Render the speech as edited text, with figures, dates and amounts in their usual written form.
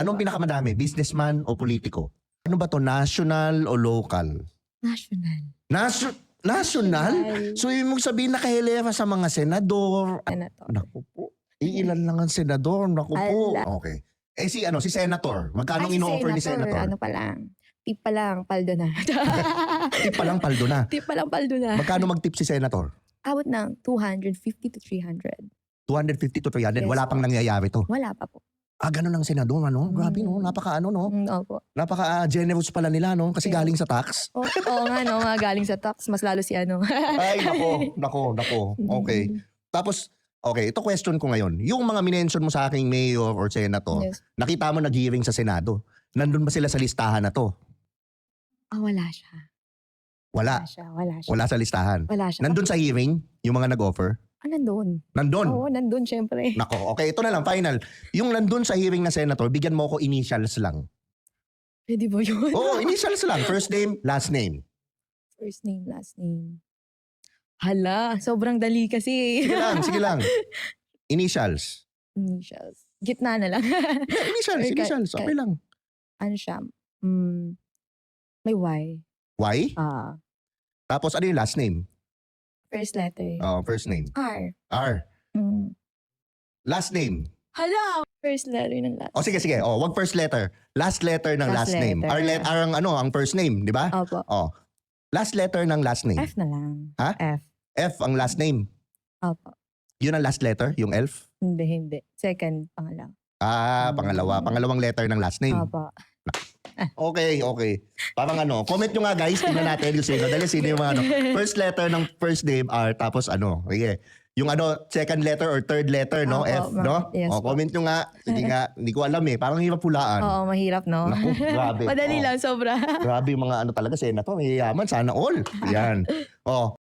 Anong pinakamadami? Businessman o politiko? Ano ba to? National o local? National. National? So yung mong sabihin nakahilera sa mga senador. Senator. Naku po. Ilan lang ang senador. Naku po. Ala. Okay. Si senator. Magkano Ay, si ino-offer ni senator? Ano pa lang. Tip pa lang, paldo na. Tip pa lang, paldo na. Tip pa lang, paldo na. Magkano mag-tip si senator? Abot ng 250 to 300. 250 to 300. Yes, Wala pang nangyayari to. Wala pa po. Ganun ang senador, ano? Grabe, no? Napaka, no? Opo. Napaka-generous pala nila, no? Kasi galing sa tax. Oo nga, no? Mga galing sa tax. Mas lalo si ano. Ay, nako. Okay. Tapos, okay, ito question ko ngayon. Yung mga minention mo sa aking mayor or senator, Yes. nakita mo nag-hearing sa Senado. Nandun ba sila sa listahan na to? Wala siya. Wala. Wala siya. Wala sa listahan. Wala siya. Nandun sa hearing, yung mga nag-offer? Nandun. Nandun? Oo, nandun syempre. Nako, okay, ito na lang, final. Yung nandun sa hearing na senator, bigyan mo ko initials lang. Pwede ba yun? Oo, initials lang. First name, last name. First name, last name. Hala, sobrang dali kasi. Sige lang. Initials. Initials. Gitna na lang. Initials. Okay lang. Ano siya? May Y. Y? Tapos ano yung last name? First letter. First name. R. R. Last name. Hala! First letter ng last. Sige. Wag first letter. Last letter ng last Last name. letter. R ang first name, di ba? Opo. Last letter ng last name. F na lang. Ha? F. F ang last name. Opo. Yun ang last letter, yung elf? Hindi. Second, pangalawa. Pangalawa. Pangalawang letter ng last name. Opo. Okay. Parang comment nyo nga guys, tingnan natin yung sino. Dahil sino yung mga first letter ng first name R, tapos okay. Yung second letter or third letter, no? F, no? Yes, comment nyo nga. Sige nga, hindi ko alam Parang hirap pulaan. Oo, mahirap, no? Naku, grabe. Madali lang, sobra. Grabe yung mga talaga, senator, may yaman, sana all. Yan.